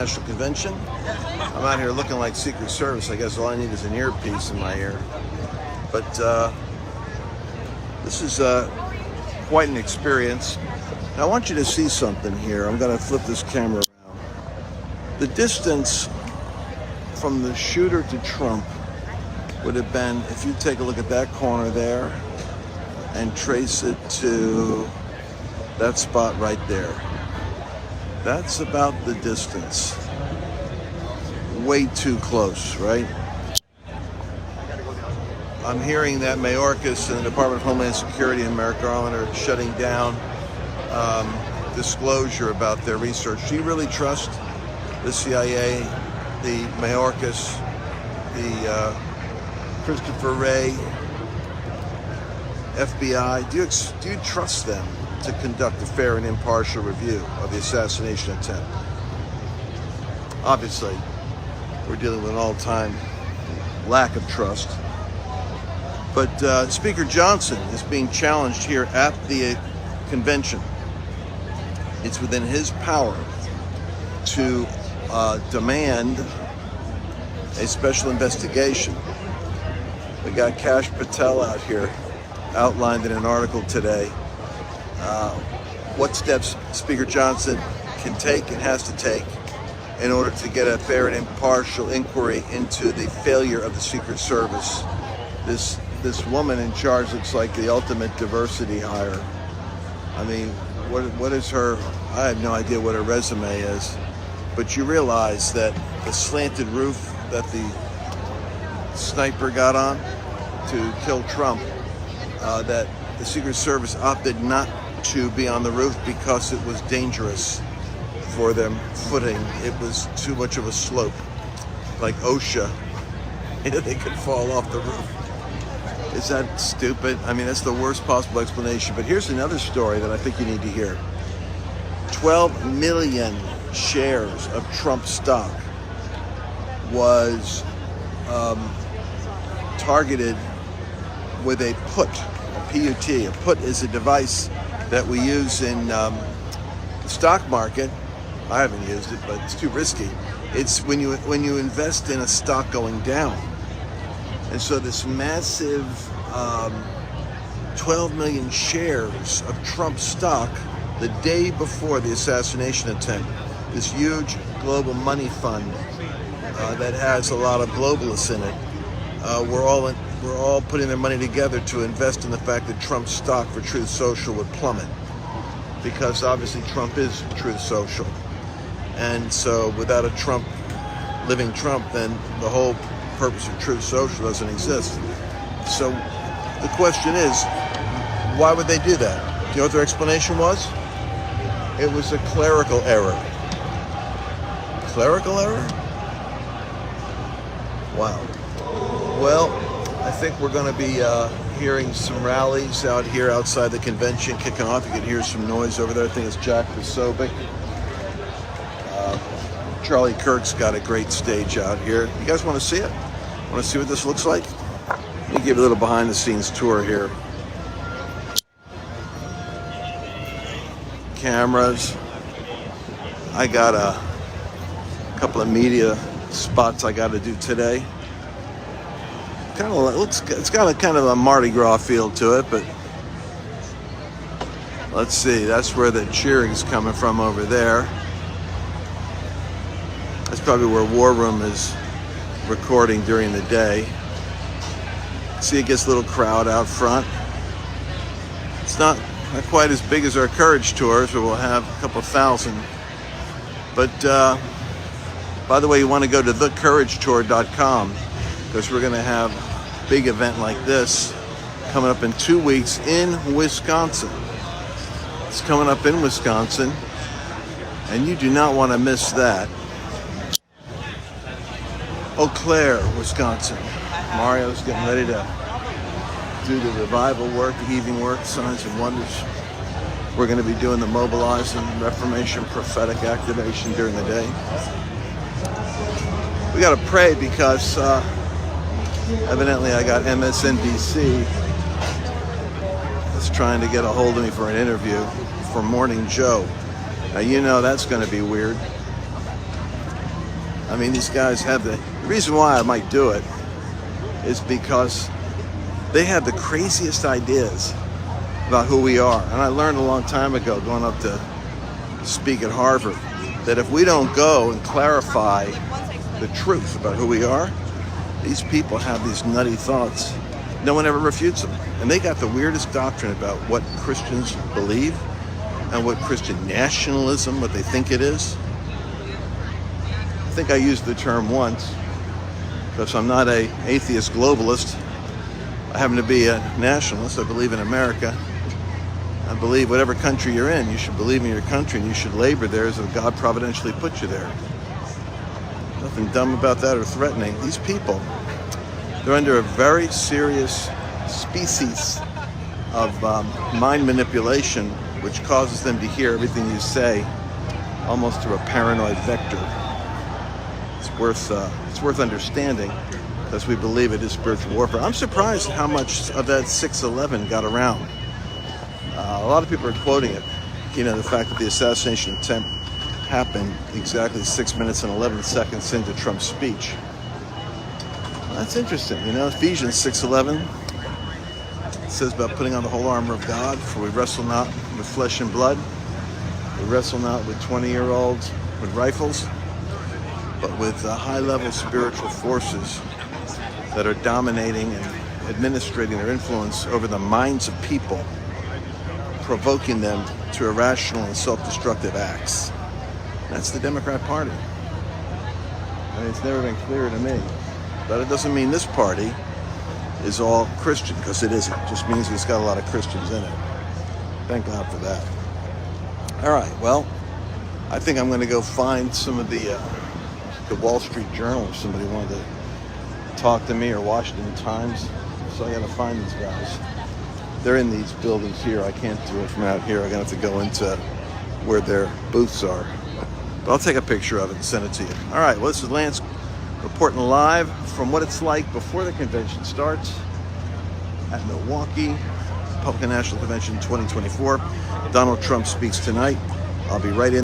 National Convention. I'm out here looking like Secret Service. I guess all I need is an earpiece in my ear. But this is quite an experience. Now, I want you to see something here. I'm going to flip this camera around. The distance from the shooter to Trump would have been, if you take a look at that corner there and trace it to that spot right there. That's about the distance. Way too close, right? I'm hearing that Mayorkas and the Department of Homeland Security and Merrick Garland are shutting down disclosure about their research. Do you really trust the CIA, the Mayorkas, the Christopher Wray, FBI? Do you trust them to conduct a fair and impartial review of the assassination attempt? Obviously, we're dealing with an all-time lack of trust. But Speaker Johnson is being challenged here at the convention. It's within his power to demand a special investigation. We got Kash Patel out here, outlined in an article today. What steps Speaker Johnson can take and has to take in order to get a fair and impartial inquiry into the failure of the Secret Service. This woman in charge looks like the ultimate diversity hire. I mean, what is her? I have no idea what her resume is, but you realize that the slanted roof that the sniper got on to kill Trump, that the Secret Service opted not to be on the roof because it was dangerous for them footing. It was too much of a slope, like OSHA. They could fall off the roof. Is that stupid? I mean, that's the worst possible explanation. But here's another story that I think you need to hear. 12 million shares of Trump stock was targeted with a put, a PUT. A put is a device that we use in the stock market. I haven't used it, but it's too risky. It's when you invest in a stock going down. And so this massive 12 million shares of Trump stock the day before the assassination attempt, this huge global money fund that has a lot of globalists in it, we're all putting their money together to invest in the fact that Trump's stock for Truth Social would plummet, because obviously Trump is Truth Social. And so without a living Trump, then the whole purpose of Truth Social doesn't exist. So the question is, why would they do that? Do you know what their explanation was? It was a clerical error. Clerical error? Wow. Well, I think we're going to be hearing some rallies out here outside the convention kicking off. You can hear some noise over there. I think it's Jack Posobiec. Charlie Kirk's got a great stage out here. You guys want to see it? Want to see what this looks like? Let me give you a little behind-the-scenes tour here. Cameras. I got a couple of media spots I got to do today. Kind of it's got a kind of a Mardi Gras feel to it, but let's see. That's where the cheering's coming from over there. That's probably where War Room is recording during the day. See, it gets a little crowd out front. It's not quite as big as our Courage tours, where we'll have a couple thousand. But by the way, you want to go to thecouragetour.com, because we're going to have a big event like this coming up in 2 weeks in Wisconsin. It's coming up in Wisconsin, and you do not want to miss that. Eau Claire, Wisconsin. Mario's getting ready to do the revival work, the heaving work, signs and wonders. We're going to be doing the mobilizing Reformation prophetic activation during the day. We got to pray because evidently I got MSNBC that's trying to get a hold of me for an interview for Morning Joe. Now, you know that's going to be weird. I mean, these guys have the reason why I might do it is because they have the craziest ideas about who we are. And I learned a long time ago, going up to speak at Harvard, that if we don't go and clarify the truth about who we are, these people have these nutty thoughts. No one ever refutes them. And they got the weirdest doctrine about what Christians believe and what Christian nationalism, what they think it is. I think I used the term once, because I'm not an atheist globalist. I happen to be a nationalist. I believe in America. I believe whatever country you're in, you should believe in your country and you should labor there as if God providentially put you there. Nothing dumb about that or threatening. These people, they're under a very serious species of mind manipulation, which causes them to hear everything you say almost through a paranoid vector. It's worth understanding, because we believe it is spiritual warfare. I'm surprised how much of that 6/11 got around. A lot of people are quoting it. You know, the fact that the assassination attempt happened exactly 6 minutes and 11 seconds into Trump's speech. That's interesting. You know, Ephesians 6:11 says about putting on the whole armor of God, for we wrestle not with flesh and blood. We wrestle not with 20-year-olds with rifles, but with high-level spiritual forces that are dominating and administrating their influence over the minds of people, provoking them to irrational and self-destructive acts. That's the Democrat Party. I mean, it's never been clearer to me. But it doesn't mean this party is all Christian, because it isn't. It just means it's got a lot of Christians in it. Thank God for that. All right, well, I think I'm going to go find some of the Wall Street Journal if somebody wanted to talk to me, or Washington Times. So I got to find these guys. They're in these buildings here. I can't do it from out here. I'm going to have to go into where their booths are. But I'll take a picture of it and send it to you. All right, well, this is Lance reporting live from what it's like before the convention starts at Milwaukee, Republican National Convention 2024. Donald Trump speaks tonight. I'll be right in.